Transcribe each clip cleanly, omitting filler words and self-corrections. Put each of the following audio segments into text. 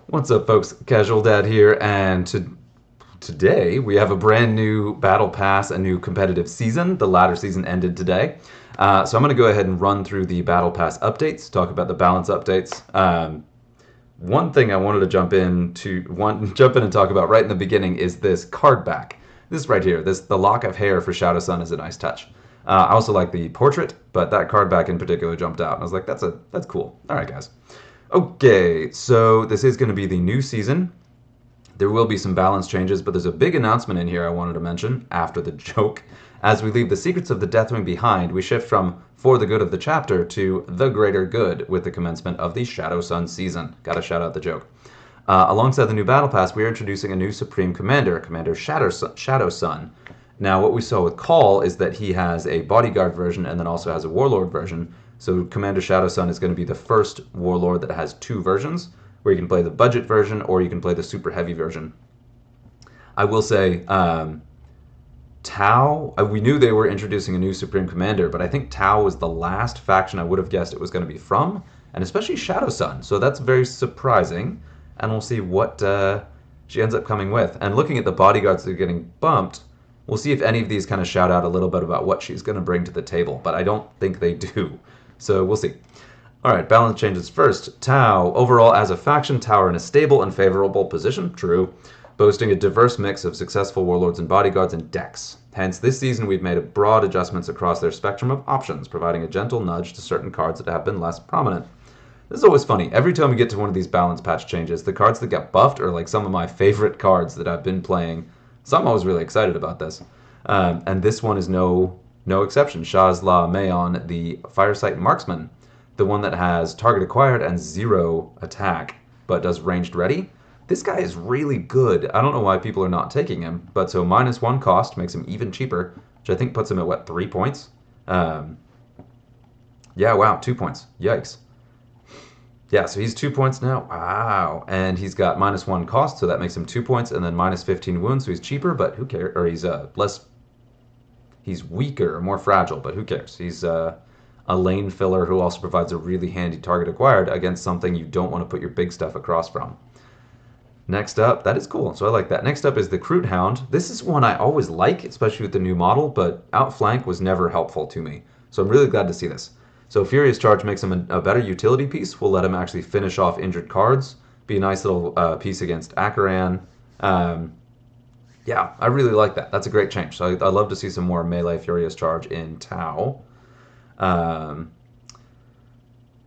What's up, folks? Casual Dad here, and today we have a brand new Battle Pass, a new competitive season. The latter season ended today. So I'm going to go ahead and run through the Battle Pass updates, talk about the balance updates. One thing I wanted to jump in and talk about right in the beginning is this card back. This right here, the lock of hair for Shadow Sun is a nice touch. I also like the portrait, but that card back in particular jumped out, and I was like, that's cool. All right, guys. Okay, so this is going to be the new season. There will be some balance changes, but there's a big announcement in here I wanted to mention after the joke. As we leave the secrets of the Deathwing behind, we shift from for the good of the chapter to the greater good with the commencement of the Shadow Sun season. Gotta shout out the joke. Alongside the new Battle Pass, we are introducing a new Supreme Commander, Commander Shadow Sun. Now, what we saw with Call is that he has a Bodyguard version and then also has a Warlord version. So Commander Shadow Sun is going to be the first Warlord that has two versions, where you can play the budget version or you can play the super heavy version. I will say, Tau, we knew they were introducing a new Supreme Commander, but I think Tau was the last faction I would have guessed it was going to be from, and especially Shadow Sun. So that's very surprising, and we'll see what she ends up coming with. And looking at the bodyguards that are getting bumped, we'll see if any of these kind of shout out a little bit about what she's going to bring to the table, but I don't think they do. So we'll see. All right, balance changes first. Tau. Overall, as a faction, Tau are in a stable and favorable position. True. Boasting a diverse mix of successful warlords and bodyguards and decks. Hence, this season we've made broad adjustments across their spectrum of options, providing a gentle nudge to certain cards that have been less prominent. This is always funny. Every time we get to one of these balance patch changes, the cards that get buffed are like some of my favorite cards that I've been playing. So I'm always really excited about this. And this one is no exception. Shazla Mayon, the Firesight Marksman. The one that has target acquired and 0 attack, but does ranged ready. This guy is really good. I don't know why people are not taking him, but so -1 cost makes him even cheaper, which I think puts him at, what, 3 points? Yeah, wow, 2 points. Yikes. Yeah, so he's 2 points now. Wow. And he's got -1 cost, so that makes him 2 points, and then -15 wounds, so he's cheaper, but who cares? Or he's weaker, more fragile, but who cares? He's a lane filler who also provides a really handy target acquired against something you don't want to put your big stuff across from. Next up, that is cool, so I like that. Next up is the Crude Hound. This is one I always like, especially with the new model, but Outflank was never helpful to me. So I'm really glad to see this. So Furious Charge makes him a better utility piece. We'll let him actually finish off injured cards. Be a nice little piece against Akaran. Yeah, I really like that. That's a great change. So I love to see some more melee Furious Charge in Tau.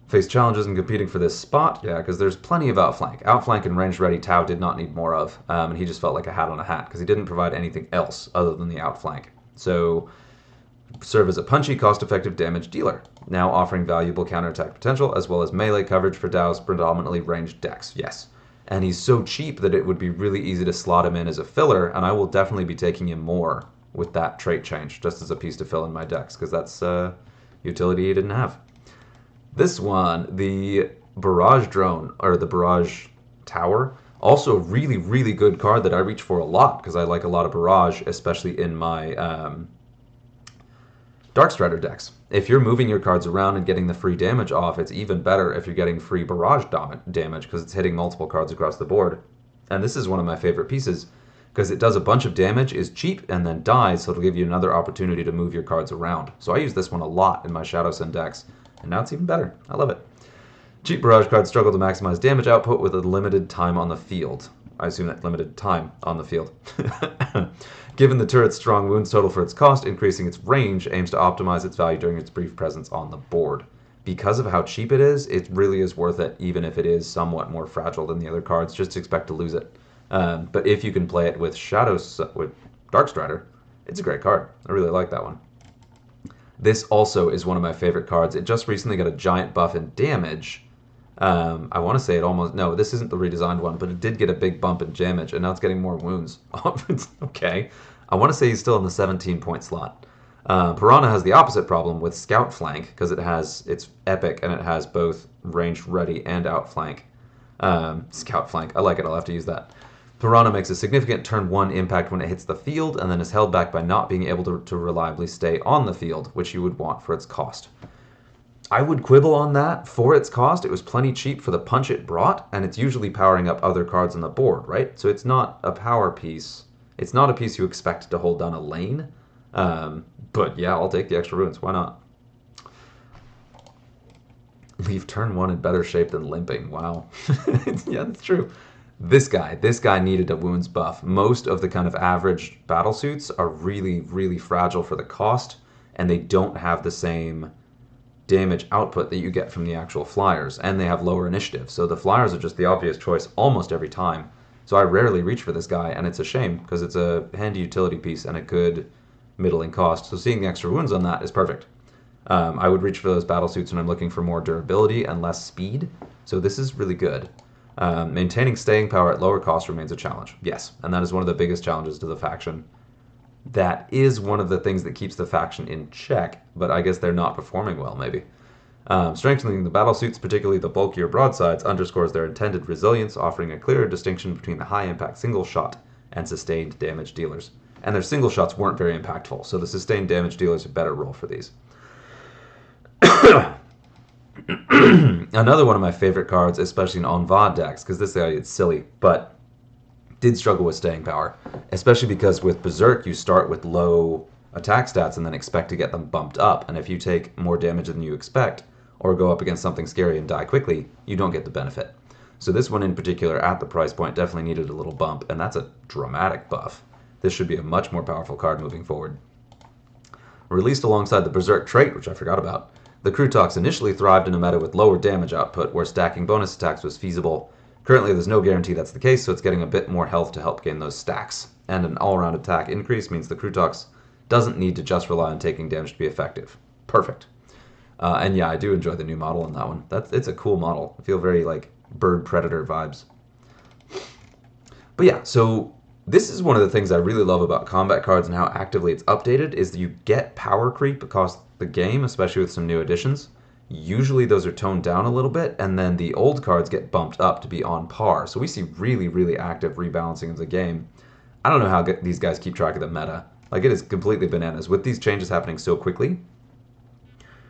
Face challenges in competing for this spot. Yeah, because there's plenty of Outflank. Outflank and Range Ready Tau did not need more of. And he just felt like a hat on a hat because he didn't provide anything else other than the Outflank. So serve as a punchy, cost-effective damage dealer, now offering valuable counterattack potential as well as melee coverage for Tao's predominantly ranged decks. Yes. And he's so cheap that it would be really easy to slot him in as a filler, and I will definitely be taking him more with that trait change, just as a piece to fill in my decks, because that's utility he didn't have. This one, the Barrage Drone, or the Barrage Tower, also a really, really good card that I reach for a lot, because I like a lot of Barrage, especially in my Darkstrider decks. If you're moving your cards around and getting the free damage off, it's even better if you're getting free barrage damage because it's hitting multiple cards across the board. And this is one of my favorite pieces because it does a bunch of damage, is cheap, and then dies, so it'll give you another opportunity to move your cards around. So I use this one a lot in my Shadow Sun decks, and now it's even better. I love it. Cheap barrage cards struggle to maximize damage output with a limited time on the field. I assume that limited time on the field. Given the turret's strong wounds total for its cost, increasing its range aims to optimize its value during its brief presence on the board. Because of how cheap it really is worth it, even if it is somewhat more fragile than the other cards. Just expect to lose it. But if you can play it with with Darkstrider, it's a great card. I really like that one. This also is one of my favorite cards. It just recently got a giant buff in damage. I want to say no, this isn't the redesigned one, but it did get a big bump in damage, and now it's getting more wounds. Okay. I want to say he's still in the 17-point slot. Piranha has the opposite problem with Scout Flank, because it's epic, and it has both ranged ready and outflank. Scout Flank, I like it, I'll have to use that. Piranha makes a significant turn 1 impact when it hits the field, and then is held back by not being able to reliably stay on the field, which you would want for its cost. I would quibble on that. For its cost, it was plenty cheap for the punch it brought, and it's usually powering up other cards on the board, right? So it's not a power piece. It's not a piece you expect to hold down a lane. But yeah, I'll take the extra runes. Why not? Leave turn one in better shape than limping. Wow. Yeah, that's true. This guy needed a wounds buff. Most of the kind of average battle suits are really, really fragile for the cost, and they don't have the same damage output that you get from the actual flyers, and they have lower initiative. So the flyers are just the obvious choice almost every time. So I rarely reach for this guy, and it's a shame because it's a handy utility piece and a good middling cost. So seeing the extra wounds on that is perfect. I would reach for those battle suits when I'm looking for more durability and less speed. So this is really good. Maintaining staying power at lower cost remains a challenge. Yes, and that is one of the biggest challenges to the faction. That is one of the things that keeps the faction in check, but I guess they're not performing well, maybe. Strengthening the battle suits, particularly the bulkier broadsides, underscores their intended resilience, offering a clearer distinction between the high-impact single shot and sustained damage dealers. And their single shots weren't very impactful, so the sustained damage dealers are a better role for these. Another one of my favorite cards, especially in on-VOD decks, because this guy is silly, but did struggle with staying power, especially because with Berserk you start with low attack stats and then expect to get them bumped up, and if you take more damage than you expect, or go up against something scary and die quickly, you don't get the benefit. So this one in particular, at the price point, definitely needed a little bump, and that's a dramatic buff. This should be a much more powerful card moving forward. Released alongside the Berserk trait, which I forgot about, the Krutox initially thrived in a meta with lower damage output, where stacking bonus attacks was feasible. Currently, there's no guarantee that's the case, so it's getting a bit more health to help gain those stacks. And an all-around attack increase means the Krutox doesn't need to just rely on taking damage to be effective. Perfect. And yeah, I do enjoy the new model on that one. It's a cool model. I feel very, like, bird predator vibes. But yeah, so this is one of the things I really love about combat cards and how actively it's updated, is that you get power creep across the game, especially with some new additions. Usually those are toned down a little bit, and then the old cards get bumped up to be on par. So we see really, really active rebalancing of the game. I don't know how these guys keep track of the meta. Like, it is completely bananas. With these changes happening so quickly,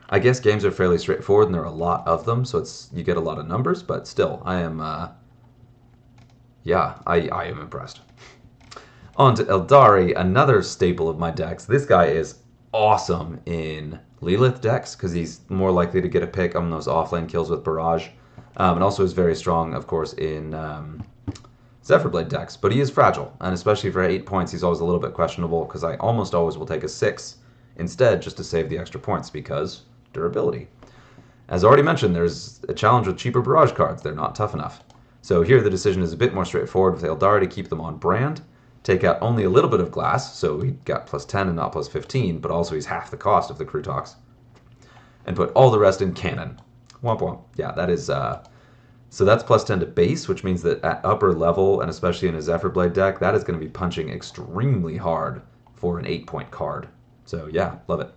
I guess games are fairly straightforward, and there are a lot of them, so you get a lot of numbers, but still, I am impressed. On to Eldari, another staple of my decks. This guy is awesome in Lilith decks, because he's more likely to get a pick on those offlane kills with Barrage. And also is very strong, of course, in Zephyrblade decks. But he is fragile, and especially for 8 points, he's always a little bit questionable, because I almost always will take a 6 instead, just to save the extra points, because durability. As already mentioned, there's a challenge with cheaper Barrage cards. They're not tough enough. So here the decision is a bit more straightforward with Eldari to keep them on brand. Take out only a little bit of glass, so he got plus 10 and not plus 15, but also he's half the cost of the Krutox. And put all the rest in cannon. Womp womp. Yeah, that is, so that's plus 10 to base, which means that at upper level, and especially in a Zephyrblade deck, that is going to be punching extremely hard for an 8-point card. So yeah, love it.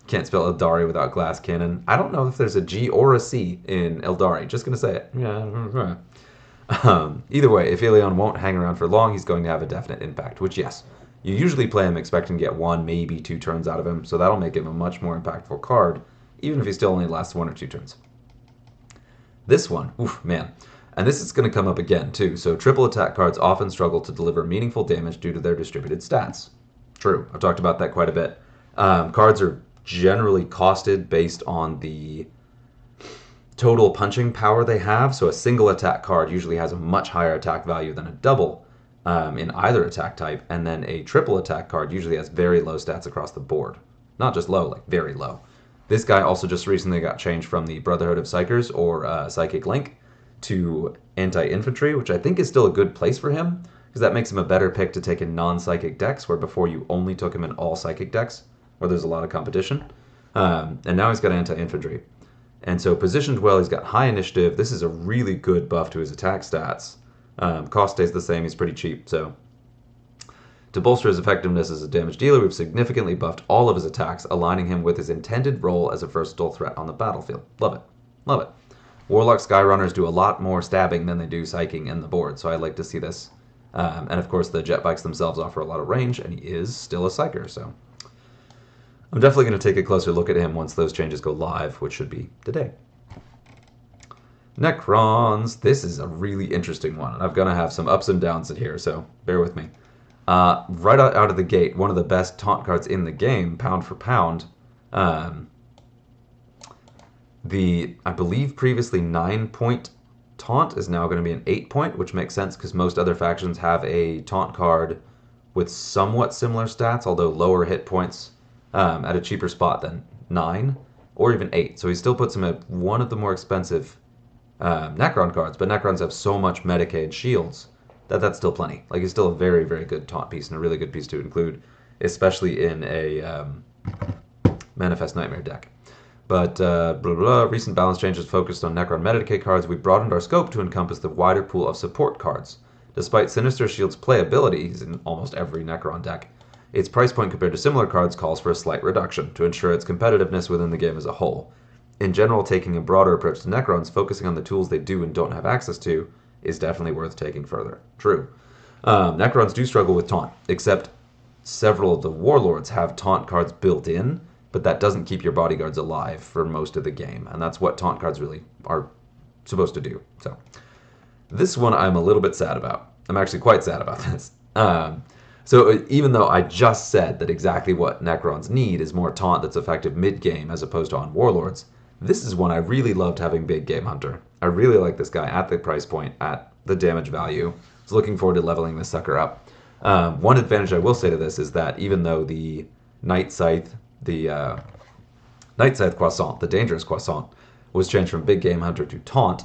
Can't spell Eldari without glass cannon. I don't know if there's a G or a C in Eldari, just going to say it. Yeah. Either way, if Ilion won't hang around for long, he's going to have a definite impact, which, yes, you usually play him expecting to get 1, maybe 2 turns out of him, so that'll make him a much more impactful card, even if he still only lasts 1 or 2 turns. This one, oof, man. And this is going to come up again, too, so triple attack cards often struggle to deliver meaningful damage due to their distributed stats. True, I've talked about that quite a bit. Cards are generally costed based on the total punching power they have, so a single attack card usually has a much higher attack value than a double in either attack type, and then a triple attack card usually has very low stats across the board. Not just low, like very low. This guy also just recently got changed from the Brotherhood of Psychers, or Psychic Link, to Anti-Infantry, which I think is still a good place for him, because that makes him a better pick to take in non-psychic decks, where before you only took him in all psychic decks, where there's a lot of competition. And now he's got Anti-Infantry. And so positioned well, he's got high initiative. This is a really good buff to his attack stats. Cost stays the same, he's pretty cheap. So to bolster his effectiveness as a damage dealer, we've significantly buffed all of his attacks, aligning him with his intended role as a versatile threat on the battlefield. Love it. Love it. Warlock Skyrunners do a lot more stabbing than they do psyching in the board, so I like to see this. And of course, the jet bikes themselves offer a lot of range, and he is still a psyker, so. I'm definitely going to take a closer look at him once those changes go live, which should be today. Necrons. This is a really interesting one. I'm going to have some ups and downs in here, so bear with me. Right out of the gate, one of the best taunt cards in the game, pound for pound. I believe previously 9-point taunt is now going to be an 8-point, which makes sense because most other factions have a taunt card with somewhat similar stats, although lower hit points at a cheaper spot than 9 or even 8. So he still puts him at one of the more expensive Necron cards, but Necrons have so much Medicaid shields that's still plenty. Like, he's still a very, very good taunt piece and a really good piece to include, especially in a Manifest Nightmare deck. But recent balance changes focused on Necron Medicaid cards. We broadened our scope to encompass the wider pool of support cards. Despite Sinister Shield's playability in almost every Necron deck, its price point compared to similar cards calls for a slight reduction to ensure its competitiveness within the game as a whole. In general, taking a broader approach to Necrons, focusing on the tools they do and don't have access to, is definitely worth taking further. True. Necrons do struggle with taunt, except several of the warlords have taunt cards built in, but that doesn't keep your bodyguards alive for most of the game, and that's what taunt cards really are supposed to do. So this one I'm a little bit sad about. I'm actually quite sad about this. So even though I just said that exactly what Necrons need is more taunt that's effective mid-game as opposed to on warlords, this is one I really loved having Big Game Hunter. I really like this guy at the price point, at the damage value. I was looking forward to leveling this sucker up. One advantage I will say to this is that even though the Night Scythe Croissant, the Dangerous Croissant, was changed from Big Game Hunter to Taunt,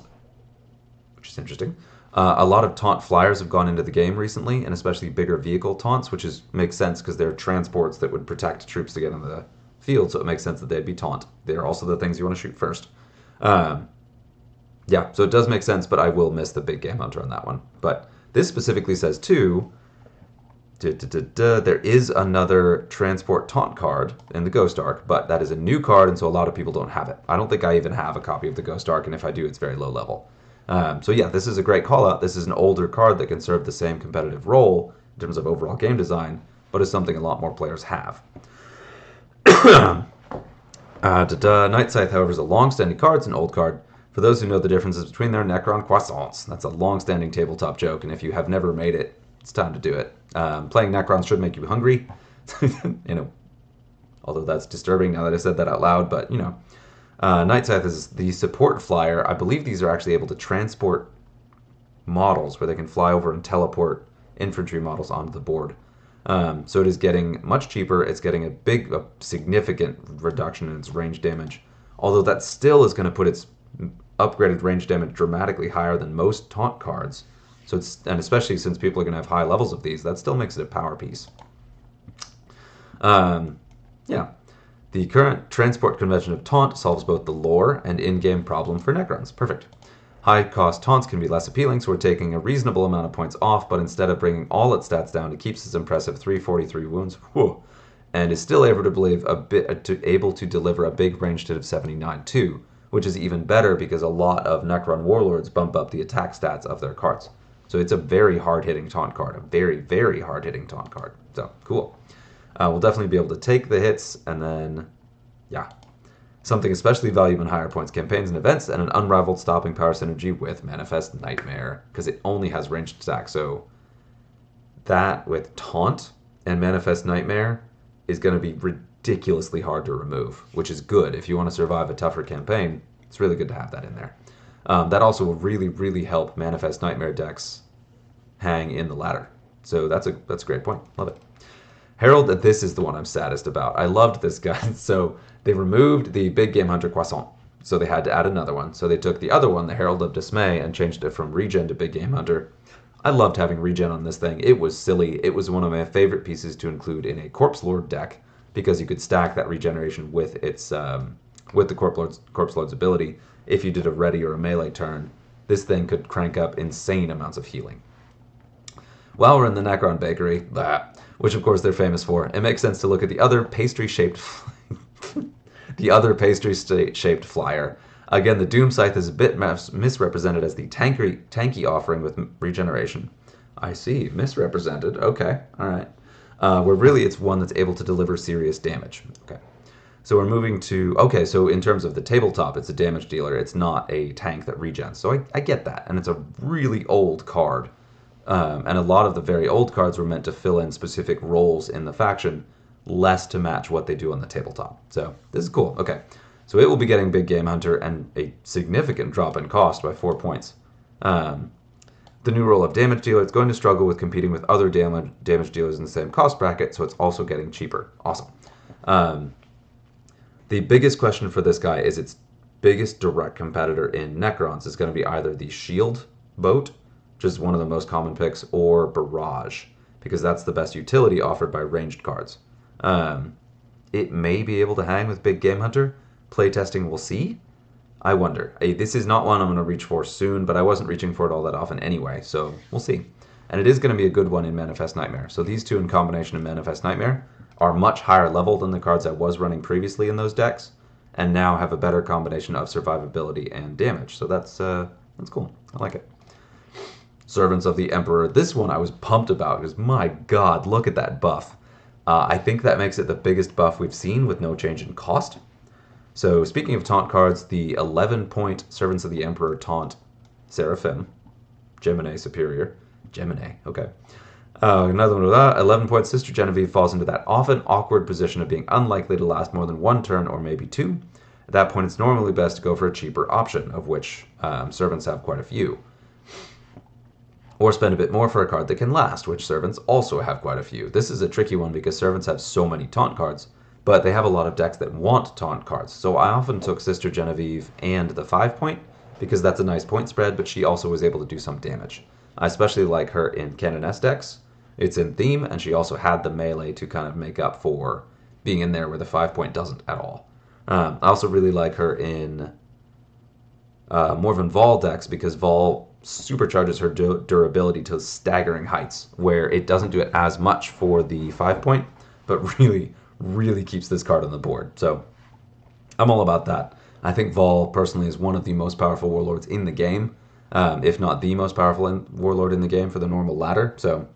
which is interesting. A lot of taunt flyers have gone into the game recently, and especially bigger vehicle taunts, which makes sense because they're transports that would protect troops to get into the field, so it makes sense that they'd be taunt. They're also the things you want to shoot first. Yeah, so it does make sense, but I will miss the Big Game Hunter on that one. But this specifically says, too, there is another transport taunt card in the Ghost Arc, but that is a new card, and so a lot of people don't have it. I don't think I even have a copy of the Ghost Arc, and if I do, it's very low level. So yeah, this is a great call-out. This is an older card that can serve the same competitive role in terms of overall game design, but is something a lot more players have. Night Scythe, however, is a long-standing card. It's an old card. For those who know the differences between their Necron croissants, that's a long-standing tabletop joke, and if you have never made it, it's time to do it. Playing Necrons should make you hungry, although that's disturbing now that I said that out loud, but, Night Scythe is the support flyer. I believe these are actually able to transport models where they can fly over and teleport infantry models onto the board. So it is getting much cheaper. It's getting a significant reduction in its range damage, although that still is going to put its upgraded range damage dramatically higher than most taunt cards. So and especially since people are going to have high levels of these, that still makes it a power piece. Yeah. The current transport convention of taunt solves both the lore and in-game problem for Necrons. Perfect. High-cost taunts can be less appealing, so we're taking a reasonable amount of points off, but instead of bringing all its stats down, it keeps its impressive 343 wounds, and is still able to deliver a big range hit of 79 too, which is even better because a lot of Necron warlords bump up the attack stats of their cards. So it's a very hard-hitting taunt card, a very, very hard-hitting taunt card. So, cool. We'll definitely be able to take the hits, and then, yeah. Something especially valuable in higher points campaigns and events, and an unrivaled stopping power synergy with Manifest Nightmare, because it only has ranged attack. So that with Taunt and Manifest Nightmare is going to be ridiculously hard to remove, which is good. If you want to survive a tougher campaign, it's really good to have that in there. That also will really, really help Manifest Nightmare decks hang in the ladder. So that's a great point. Love it. Herald, this is the one I'm saddest about. I loved this guy. So they removed the Big Game Hunter Croissant. So they had to add another one. So they took the other one, the Herald of Dismay, and changed it from Regen to Big Game Hunter. I loved having Regen on this thing. It was silly. It was one of my favorite pieces to include in a Corpse Lord deck because you could stack that regeneration with its with the Corpse Lord's ability. If you did a ready or a melee turn, this thing could crank up insane amounts of healing. While we're in the Necron Bakery, which of course they're famous for, it makes sense to look at the other pastry-shaped flyer. Again, the Doom Scythe is a bit misrepresented as the tanky offering with regeneration. I see, misrepresented. Okay, all right. Where really it's one that's able to deliver serious damage. Okay. So we're moving to, okay, so in terms of the tabletop, it's a damage dealer. It's not a tank that regens. So I get that. And it's a really old card. And a lot of the very old cards were meant to fill in specific roles in the faction, less to match what they do on the tabletop. So this is cool. Okay. So it will be getting Big Game Hunter and a significant drop in cost by 4 points. The new role of damage dealer, it's going to struggle with competing with other damage dealers in the same cost bracket, so it's also getting cheaper. Awesome. The biggest question for this guy is its biggest direct competitor in Necrons is going to be either the Shield Boat, which is one of the most common picks, or Barrage, because that's the best utility offered by ranged cards. It may be able to hang with Big Game Hunter. Playtesting, we'll see. I wonder. This is not one I'm going to reach for soon, but I wasn't reaching for it all that often anyway, so we'll see. And it is going to be a good one in Manifest Nightmare. So these two in combination in Manifest Nightmare are much higher level than the cards I was running previously in those decks, and now have a better combination of survivability and damage. So that's cool. I like it. Servants of the Emperor. This one I was pumped about because, my god, look at that buff. I think that makes it the biggest buff we've seen with no change in cost. So speaking of taunt cards, the 11-point Servants of the Emperor taunt Seraphim, Gemini Superior. Gemini, okay. Another one with that, 11-point Sister Genevieve falls into that often awkward position of being unlikely to last more than one turn or maybe two. At that point, it's normally best to go for a cheaper option, of which servants have quite a few. Or spend a bit more for a card that can last, which servants also have quite a few. This is a tricky one because servants have so many taunt cards, but they have a lot of decks that want taunt cards. So I often took Sister Genevieve and the 5-point because that's a nice point spread, but she also was able to do some damage. I especially like her in Canoness decks. It's in theme, and she also had the melee to kind of make up for being in there where the 5-point doesn't at all. I also really like her in Morven Vol decks because Vol supercharges her durability to staggering heights, where it doesn't do it as much for the 5-point, but really keeps this card on the board. So I'm all about that. I think Vol personally is one of the most powerful warlords in the game, if not the most powerful warlord in the game for the normal ladder. So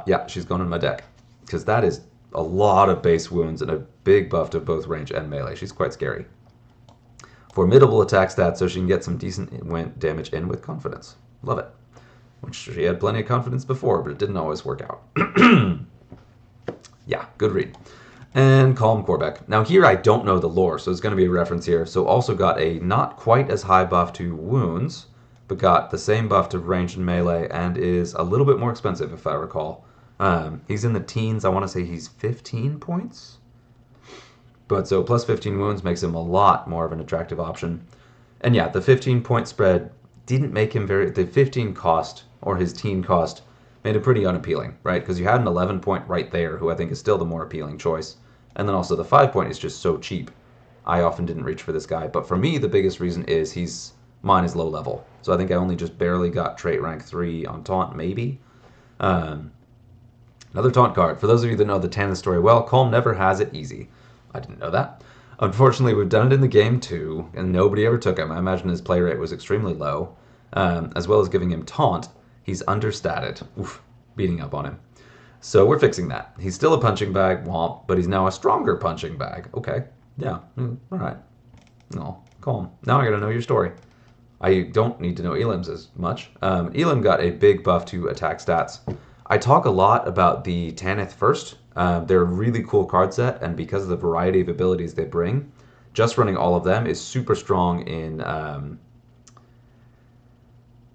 yeah, she's going in my deck because that is a lot of base wounds and a big buff to both range and melee. She's quite scary. Formidable attack stats, so she can get some decent damage in with confidence. Love it. Which she had plenty of confidence before, but it didn't always work out. Yeah, good read. And Calm Corbeck. Now here I don't know the lore, so it's going to be a reference here. So also got a not quite as high buff to wounds, but got the same buff to range and melee, and is a little bit more expensive if I recall. He's in the teens. I want to say he's 15 points. But so plus 15 wounds makes him a lot more of an attractive option. And yeah, the 15-point spread didn't make him the 15 cost, or his teen cost, made it pretty unappealing, right? Because you had an 11-point right there, who I think is still the more appealing choice. And then also the 5-point is just so cheap. I often didn't reach for this guy. But for me, the biggest reason is mine is low level. So I think I only just barely got trait rank 3 on taunt, maybe. Another taunt card. For those of you that know the Tanith story well, Calm never has it easy. I didn't know that. Unfortunately, we've done it in the game too, and nobody ever took him. I imagine his play rate was extremely low. As well as giving him taunt, he's understated. Oof, beating up on him. So we're fixing that. He's still a punching bag, womp, but he's now a stronger punching bag. Okay, yeah, all right. No, Calm. Now I gotta know your story. I don't need to know Elim's as much. Elim got a big buff to attack stats. I talk a lot about the Tanith first. They're a really cool card set, and because of the variety of abilities they bring, just running all of them is super strong in,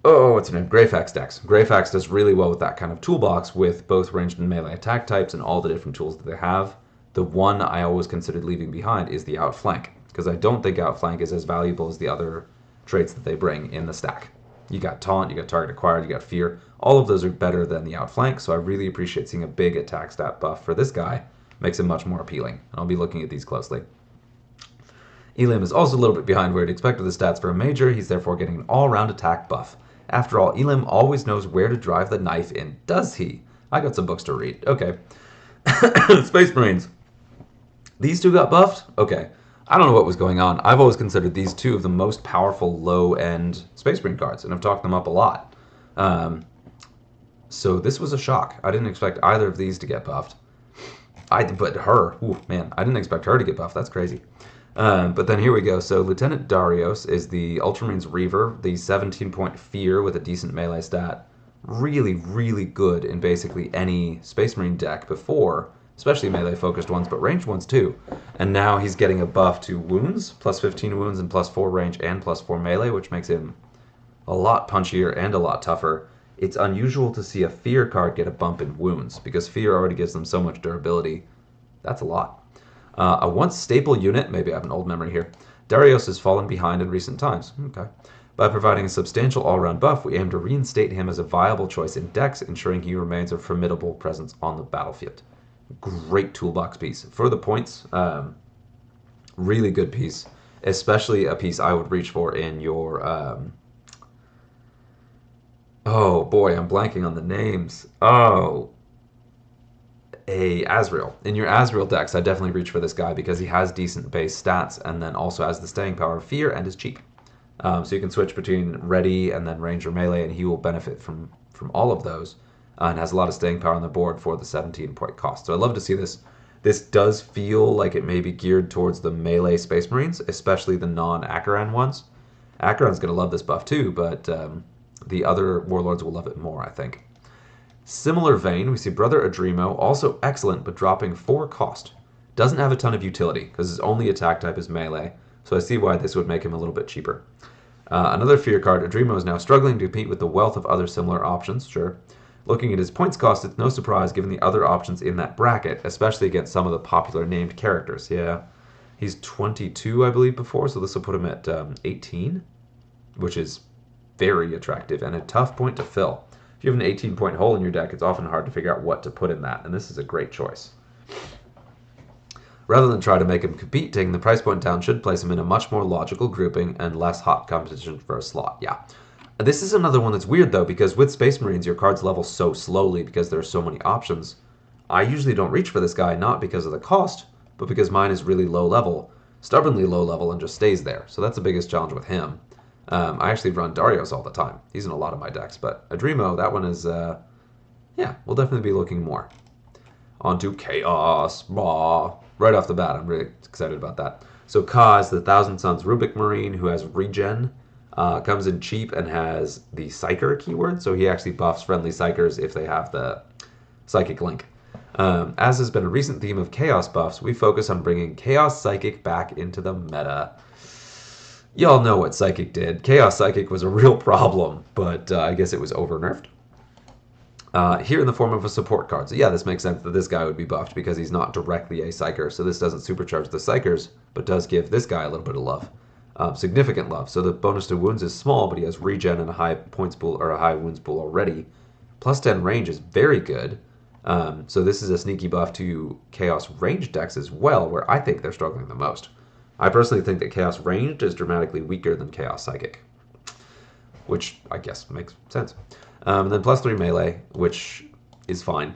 what's her name? Greyfax decks. Greyfax does really well with that kind of toolbox with both ranged and melee attack types and all the different tools that they have. The one I always considered leaving behind is the Outflank, because I don't think Outflank is as valuable as the other traits that they bring in the stack. You got Taunt, you got Target Acquired, you got Fear. All of those are better than the Outflank, so I really appreciate seeing a big attack stat buff for this guy. Makes him much more appealing. I'll be looking at these closely. Elim is also a little bit behind where you'd expect with the stats for a major. He's therefore getting an all-round attack buff. After all, Elim always knows where to drive the knife in, does he? I got some books to read. Okay. Space Marines. These two got buffed? Okay. I don't know what was going on. I've always considered these two of the most powerful low-end Space Marine cards, and I've talked them up a lot. So this was a shock. I didn't expect either of these to get buffed. But her, ooh, man, I didn't expect her to get buffed. That's crazy. But then here we go. So Lieutenant Darius is the Ultramarines Reaver, the 17-point fear with a decent melee stat. Really, really good in basically any Space Marine deck before, especially melee-focused ones, but ranged ones too. And now he's getting a buff to wounds, plus 15 wounds and plus 4 range and plus 4 melee, which makes him a lot punchier and a lot tougher. It's unusual to see a fear card get a bump in wounds, because fear already gives them so much durability. That's a lot. A once staple unit, maybe I have an old memory here, Darius has fallen behind in recent times. Okay. By providing a substantial all-round buff, we aim to reinstate him as a viable choice in decks, ensuring he remains a formidable presence on the battlefield. Great toolbox piece. For the points, really good piece, especially a piece I would reach for in your... oh boy, I'm blanking on the names. Oh... a Azrael. In your Azrael decks, I definitely reach for this guy because he has decent base stats and then also has the staying power of fear and is cheap. So you can switch between ready and then range or melee, and he will benefit from all of those, and has a lot of staying power on the board for the 17-point cost. So I love to see this. This does feel like it may be geared towards the melee Space Marines, especially the non-Acheran ones. Acheran's going to love this buff too, but the other warlords will love it more, I think. Similar vein, we see Brother Adremo, also excellent, but dropping 4 cost. Doesn't have a ton of utility, because his only attack type is melee, so I see why this would make him a little bit cheaper. Another fear card, Adremo is now struggling to compete with the wealth of other similar options, sure. Looking at his points cost, it's no surprise given the other options in that bracket, especially against some of the popular named characters. Yeah, he's 22, I believe, before, so this will put him at 18, which is very attractive and a tough point to fill. If you have an 18-point hole in your deck, it's often hard to figure out what to put in that, and this is a great choice. Rather than try to make him compete, taking the price point down should place him in a much more logical grouping and less hot competition for a slot. Yeah. This is another one that's weird, though, because with Space Marines, your cards level so slowly because there are so many options. I usually don't reach for this guy, not because of the cost, but because mine is really low level, stubbornly low level, and just stays there. So that's the biggest challenge with him. I actually run Darius all the time. He's in a lot of my decks, but Adremo, that one is, yeah, we'll definitely be looking more. On to Chaos. Right off the bat, I'm really excited about that. So Ka is the Thousand Suns Rubik Marine who has Regen, comes in cheap and has the Psyker keyword, so he actually buffs friendly Psykers if they have the Psychic link. As has been a recent theme of Chaos buffs, we focus on bringing Chaos Psychic back into the meta. Y'all know what Psychic did. Chaos Psychic was a real problem, but I guess it was over-nerfed. Here in the form of a support card. So yeah, this makes sense that this guy would be buffed because he's not directly a Psyker. So this doesn't supercharge the Psykers, but does give this guy a little bit of love. Significant love. So the bonus to wounds is small, but he has regen and a high points pool or a high wounds pool already. Plus 10 range is very good. So this is a sneaky buff to Chaos range decks as well, where I think they're struggling the most. I personally think that Chaos ranged is dramatically weaker than Chaos Psychic, which I guess makes sense. And then plus 3 melee, which is fine.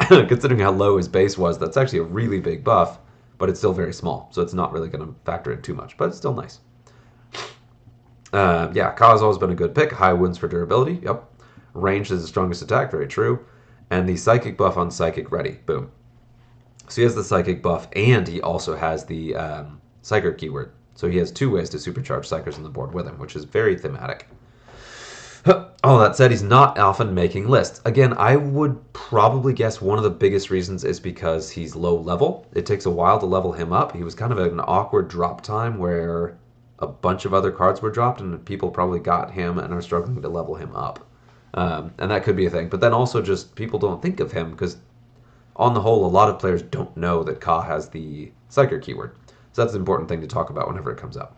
Considering how low his base was, that's actually a really big buff, but it's still very small, so it's not really going to factor in too much, but it's still nice. Yeah, Ka has always been a good pick. High wounds for durability, yep. Range is the strongest attack, very true. And the Psychic buff on Psychic ready, boom. So he has the Psychic buff, and he also has the Psyker keyword. So he has 2 ways to supercharge Psykers on the board with him, which is very thematic. All that said, he's not often making lists. Again, I would probably guess one of the biggest reasons is because he's low level. It takes a while to level him up. He was kind of an awkward drop time where a bunch of other cards were dropped and people probably got him and are struggling to level him up. And that could be a thing. But then also just people don't think of him because on the whole, a lot of players don't know that Ka has the Psyker keyword. So that's an important thing to talk about whenever it comes up.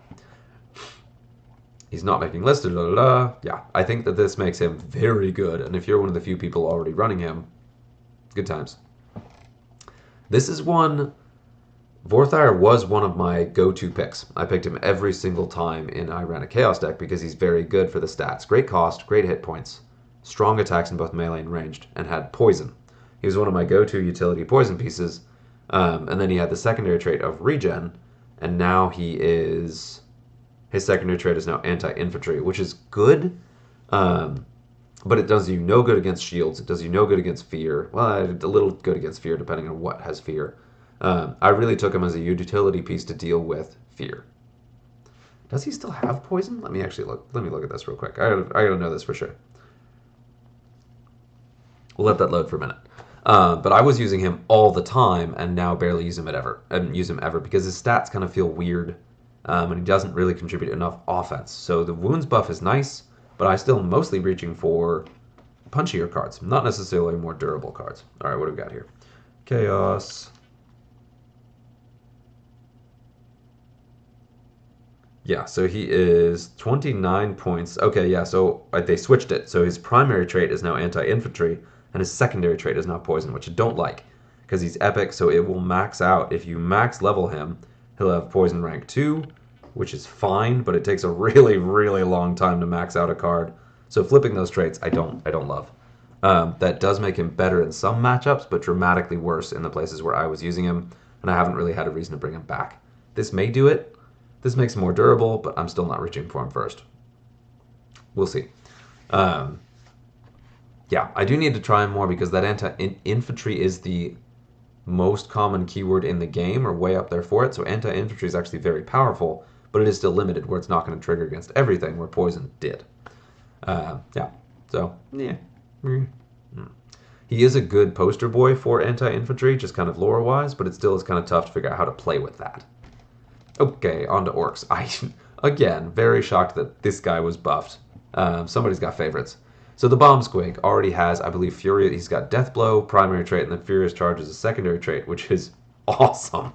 He's not making lists, yeah, I think that this makes him very good, and if you're one of the few people already running him, good times. This is one, Vorthire was one of my go-to picks. I picked him every single time I ran a Chaos deck because he's very good for the stats. Great cost, great hit points, strong attacks in both melee and ranged, and had poison. He was one of my go-to utility poison pieces, and then he had the secondary trait of regen, and now he is... His secondary trait is now anti-infantry, which is good. but it does you no good against shields. It does you no good against fear. Well, a little good against fear, depending on what has fear. I really took him as a utility piece to deal with fear. Does he still have poison? Let me actually look. Let me look at this real quick. I gotta know this for sure. We'll let that load for a minute. But I was using him all the time, and now barely use him ever because his stats kind of feel weird, and he doesn't really contribute enough offense. So the wounds buff is nice, but I still mostly reaching for punchier cards, not necessarily more durable cards. All right, what do we got here? Chaos. Yeah, so he is 29 points. Okay, yeah, so they switched it. So his primary trait is now anti-infantry, and his secondary trait is now poison, which I don't like, because he's epic, so it will max out. If you max level him, he'll have poison rank 2, which is fine, but it takes a really, really long time to max out a card. So flipping those traits, I don't love. That does make him better in some matchups, but dramatically worse in the places where I was using him, and I haven't really had a reason to bring him back. This may do it. This makes him more durable, but I'm still not reaching for him first. We'll see. Yeah, I do need to try him more because that anti-infantry is the most common keyword in the game, or way up there for it. So anti-infantry is actually very powerful, but it is still limited, where it's not going to trigger against everything, where poison did. Yeah, so, yeah. He is a good poster boy for anti-infantry, just kind of lore-wise, but it still is kind of tough to figure out how to play with that. Okay, on to Orcs. Again, very shocked that this guy was buffed. Somebody's got favorites. So the Bomb Squig already has, I believe, Fury. He's got Death Blow, primary trait, and then Furious Charge is a secondary trait, which is awesome.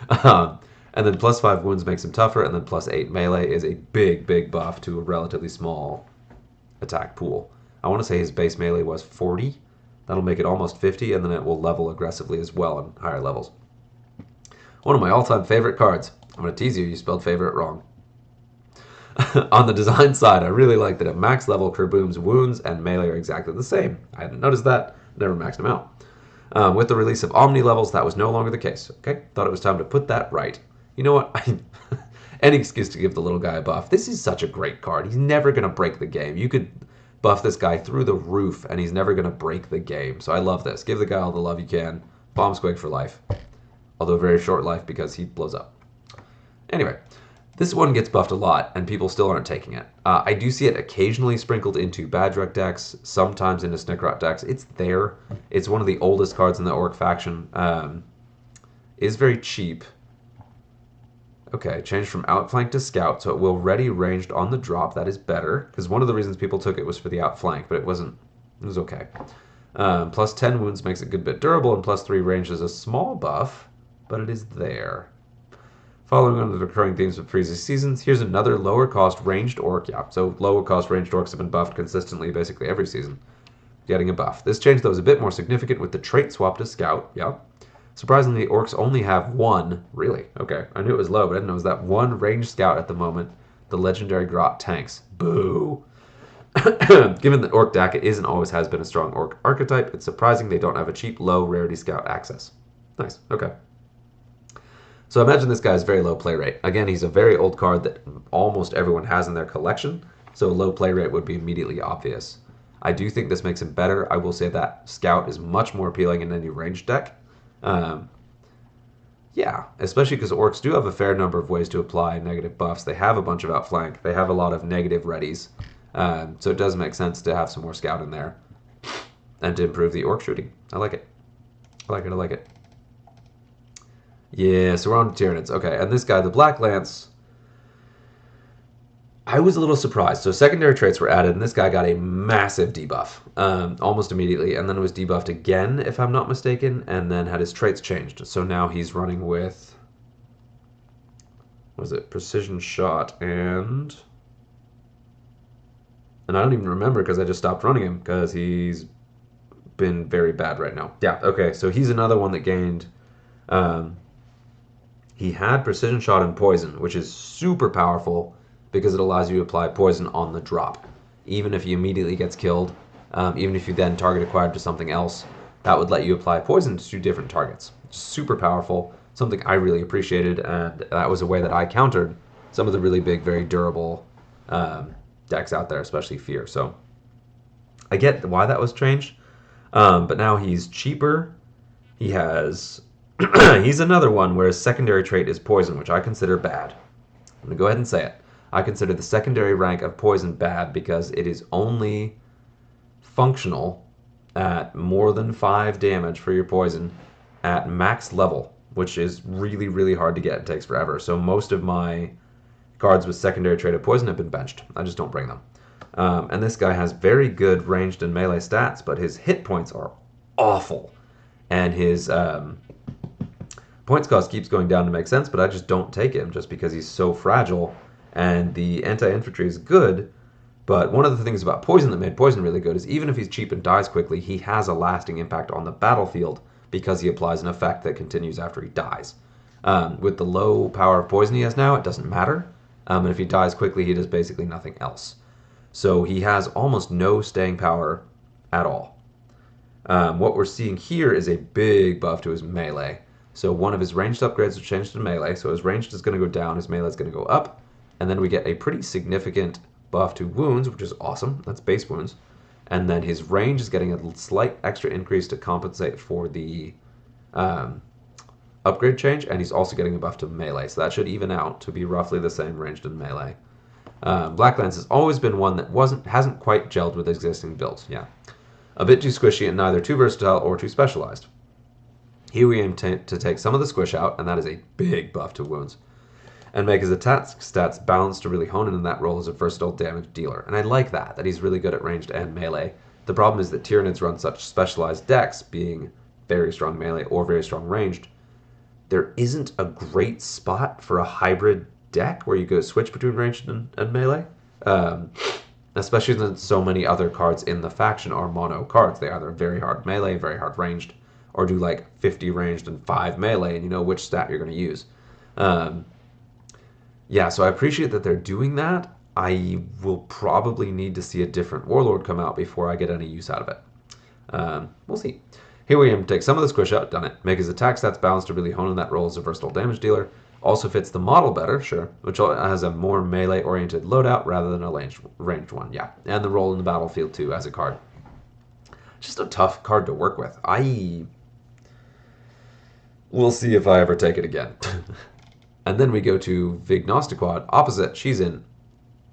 And then +5 wounds makes him tougher, and then +8 melee is a big, big buff to a relatively small attack pool. I want to say his base melee was 40. That'll make it almost 50, and then it will level aggressively as well on higher levels. One of my all-time favorite cards. I'm going to tease you, you spelled favorite wrong. On the design side, I really like that at max level, Kerboom's wounds and melee are exactly the same. I hadn't noticed that, never maxed them out. With the release of Omni levels, that was no longer the case. Okay, thought it was time to put that right. You know what? Any excuse to give the little guy a buff. This is such a great card. He's never going to break the game. You could buff this guy through the roof, and he's never going to break the game. So I love this. Give the guy all the love you can. Bomb Squig for life. Although very short life because he blows up. Anyway, this one gets buffed a lot, and people still aren't taking it. I do see it occasionally sprinkled into Badrek decks, sometimes into Snickrot decks. It's there. It's one of the oldest cards in the Orc faction. Is very cheap. Okay, changed from Outflank to Scout, so it will ready ranged on the drop. That is better, because one of the reasons people took it was for the Outflank, but it wasn't. It was okay. +10 wounds makes it a good bit durable, and +3 range is a small buff, but it is there. Following on the recurring themes of previous seasons, here's another lower cost ranged orc. Yeah, so lower cost ranged orcs have been buffed consistently basically every season. Getting a buff. This change, though, is a bit more significant with the trait swap to Scout. Yeah. Surprisingly, orcs only have one. Really? Okay. I knew it was low, but I didn't know it was that one ranged Scout at the moment. The legendary Grot tanks. Boo. Given that Orc Daka is and always has been a strong Orc archetype, it's surprising they don't have a cheap, low rarity Scout access. Nice. Okay. So imagine this guy has very low play rate. Again, he's a very old card that almost everyone has in their collection, so low play rate would be immediately obvious. I do think this makes him better. I will say that Scout is much more appealing in any ranged deck. Yeah, especially because Orcs do have a fair number of ways to apply negative buffs. They have a bunch of Outflank. They have a lot of negative readies. So it does make sense to have some more Scout in there and to improve the Orc shooting. I like it. I like it. I like it. Yeah, so we're on to Tyranids. Okay, and this guy, the Black Lance, I was a little surprised. So secondary traits were added, and this guy got a massive debuff almost immediately, and then was debuffed again, if I'm not mistaken, and then had his traits changed. So now he's running with, what was it, Precision Shot, and I don't even remember because I just stopped running him because he's been very bad right now. Yeah, okay, so he's another one that gained... He had Precision Shot and Poison, which is super powerful because it allows you to apply poison on the drop. Even if he immediately gets killed, even if you then target acquired to something else, that would let you apply poison to 2 different targets. Super powerful, something I really appreciated, and that was a way that I countered some of the really big, very durable decks out there, especially Fear. So I get why that was changed, but now he's cheaper. He has he's another one where his secondary trait is poison, which I consider bad. I'm gonna go ahead and say it. I consider the secondary rank of poison bad because it is only functional at more than 5 damage for your poison at max level, which is really, really hard to get. It takes forever. So most of my cards with secondary trait of poison have been benched. I just don't bring them. And this guy has very good ranged and melee stats, but his hit points are awful. And his points cost keeps going down to make sense, but I just don't take him just because he's so fragile. And the anti-infantry is good, but one of the things about poison that made poison really good is even if he's cheap and dies quickly, he has a lasting impact on the battlefield because he applies an effect that continues after he dies. With the low power of poison he has now, it doesn't matter. And if he dies quickly, he does basically nothing else. So he has almost no staying power at all. What we're seeing here is a big buff to his melee. So one of his ranged upgrades was changed to melee, so his ranged is going to go down, his melee is going to go up, and then we get a pretty significant buff to wounds, which is awesome. That's base wounds. And then his range is getting a slight extra increase to compensate for the upgrade change, and he's also getting a buff to melee, so that should even out to be roughly the same ranged and melee. Black Lance has always been one that hasn't quite gelled with existing builds. Yeah, a bit too squishy and neither too versatile or too specialized. Here we aim to take some of the squish out, and that is a big buff to wounds, and make his attack stats balanced to really hone in on that role as a versatile damage dealer. And I like that he's really good at ranged and melee. The problem is that Tyranids run such specialized decks, being very strong melee or very strong ranged. There isn't a great spot for a hybrid deck where you go switch between ranged and melee. Especially since so many other cards in the faction are mono cards. They either very hard melee, very hard ranged, or do like 50 ranged and 5 melee, and you know which stat you're going to use. Yeah, so I appreciate that they're doing that. I will probably need to see a different Warlord come out before I get any use out of it. We'll see. Here we am, take some of the squish out, done it. Make his attack stats balanced to really hone in that role as a versatile damage dealer. Also fits the model better, sure, which has a more melee-oriented loadout rather than a ranged one, yeah. And the role in the battlefield, too, as a card. Just a tough card to work with. We'll see if I ever take it again. And then we go to Vignostiquad, opposite. She's in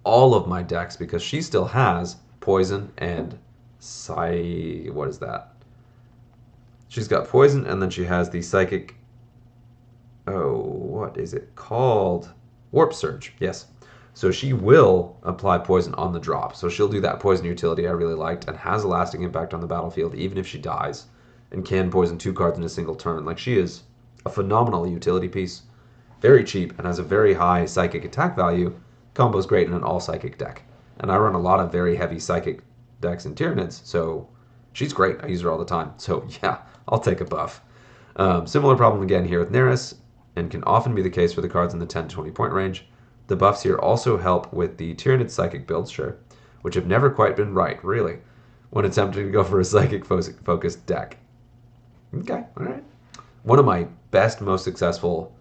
all of my decks because she still has poison and what is that? She's got poison, and then she has the psychic. Oh, what is it called? Warp Surge, yes. So she will apply poison on the drop. So she'll do that poison utility I really liked and has a lasting impact on the battlefield even if she dies, and can poison 2 cards in a single turn. Like, she is a phenomenal utility piece. Very cheap and has a very high psychic attack value. Combo's great in an all-psychic deck. And I run a lot of very heavy psychic decks in Tyranids, so she's great. I use her all the time. So yeah, I'll take a buff. Similar problem again here with Neris, and can often be the case for the cards in the 10 to 20 point range. The buffs here also help with the Tyranid psychic builds, sure, which have never quite been right, really, when attempting to go for a psychic focused deck. Okay, alright. One of my best, most successful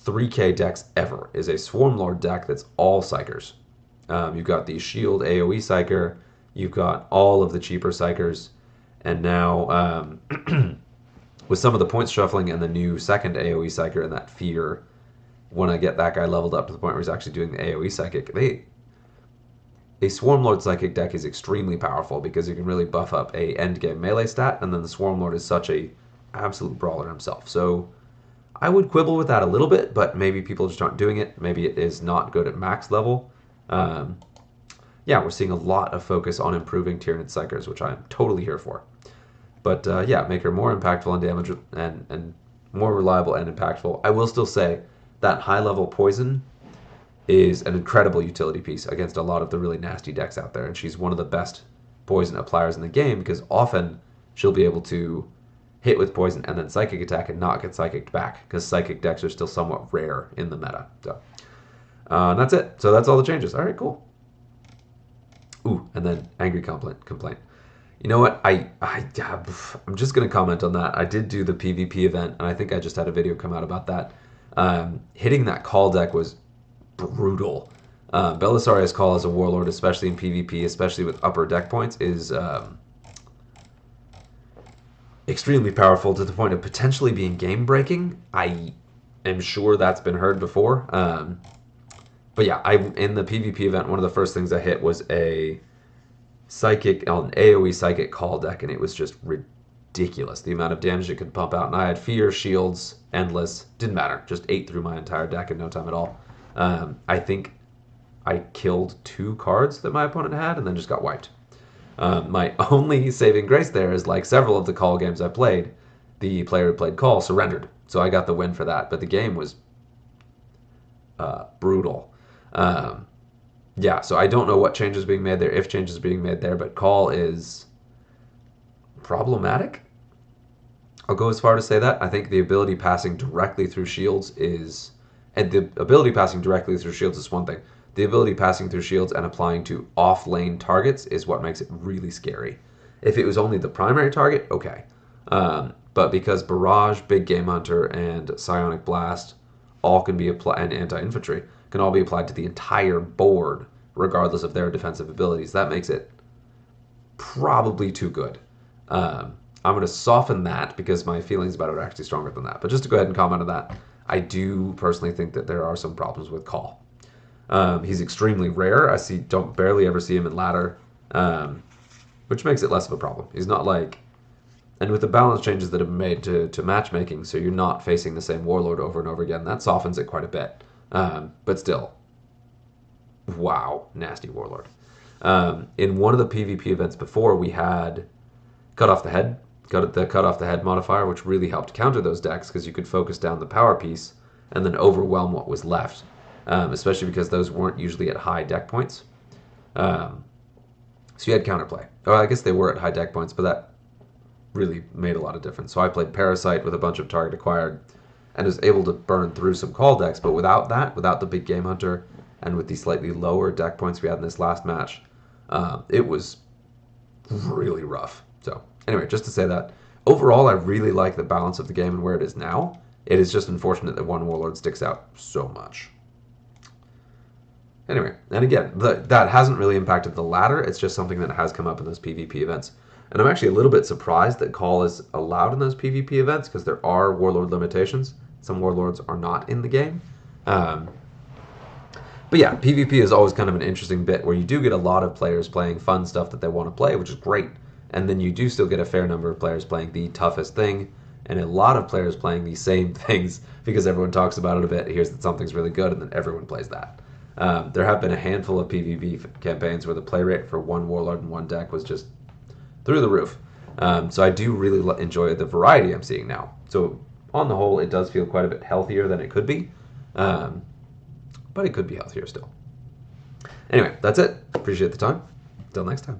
3K decks ever is a Swarmlord deck that's all Psychers. You've got the Shield AoE Psyker, you've got all of the cheaper Psychers, and now with some of the points shuffling and the new second AoE Psyker and that Fear, when I get that guy leveled up to the point where he's actually doing the AoE Psychic, a Swarmlord Psychic deck is extremely powerful because you can really buff up a endgame melee stat, and then the Swarmlord is such a absolute brawler himself. So I would quibble with that a little bit, but maybe people just aren't doing it. Maybe it is not good at max level. Yeah, we're seeing a lot of focus on improving Tyranid Psychers, which I'm totally here for. But yeah, make her more impactful and damage and more reliable and impactful. I will still say that high-level poison is an incredible utility piece against a lot of the really nasty decks out there, and she's one of the best poison appliers in the game because often she'll be able to hit with poison and then psychic attack and not get psychic back because psychic decks are still somewhat rare in the meta. So and that's it. So that's all the changes. All right, cool. Ooh, and then angry complaint. You know what? I'm just going to comment on that. I did do the PvP event, and I think I just had a video come out about that. Hitting that call deck was brutal. Belisarius Call as a warlord, especially in PvP, especially with upper deck points, is extremely powerful to the point of potentially being game breaking. I am sure that's been heard before. But yeah, in the PvP event, one of the first things I hit was an AoE psychic call deck, and it was just ridiculous the amount of damage it could pump out. And I had fear, shields, endless, didn't matter, just ate through my entire deck in no time at all. I think I killed 2 cards that my opponent had, and then just got wiped. My only saving grace there is, like several of the call games I played, the player who played call surrendered, so I got the win for that. But the game was brutal. Yeah, so I don't know what changes being made there, if changes being made there, but call is problematic. I'll go as far to say that. I think the ability passing directly through shields is, and the ability passing directly through shields is one thing. The ability passing through shields and applying to off-lane targets is what makes it really scary. If it was only the primary target, okay. But because Barrage, Big Game Hunter, and Psionic Blast all can be applied, and Anti-Infantry, can all be applied to the entire board, regardless of their defensive abilities, that makes it probably too good. I'm going to soften that because my feelings about it are actually stronger than that. But just to go ahead and comment on that, I do personally think that there are some problems with Call. He's extremely rare. Don't barely ever see him in ladder, which makes it less of a problem. He's not like, and with the balance changes that have been made to matchmaking, so you're not facing the same warlord over and over again, that softens it quite a bit. But still, wow, nasty warlord. In one of the PvP events before, we had cut off the head modifier, which really helped counter those decks because you could focus down the power piece and then overwhelm what was left. Especially because those weren't usually at high deck points. So you had counterplay. Oh, I guess they were at high deck points, but that really made a lot of difference. So I played Parasite with a bunch of target acquired and was able to burn through some call decks, but without the Big Game Hunter, and with the slightly lower deck points we had in this last match, it was really rough. So anyway, just to say that, overall I really like the balance of the game and where it is now. It is just unfortunate that one warlord sticks out so much. Anyway, and again, that hasn't really impacted the ladder. It's just something that has come up in those PvP events. And I'm actually a little bit surprised that call is allowed in those PvP events because there are warlord limitations. Some warlords are not in the game. But yeah, PvP is always kind of an interesting bit where you do get a lot of players playing fun stuff that they want to play, which is great. And then you do still get a fair number of players playing the toughest thing, and a lot of players playing the same things because everyone talks about it a bit, hears that something's really good, and then everyone plays that. There have been a handful of PvP campaigns where the play rate for one warlord and one deck was just through the roof. So I do really enjoy the variety I'm seeing now. So on the whole, it does feel quite a bit healthier than it could be. But it could be healthier still. Anyway, that's it. Appreciate the time. Till next time.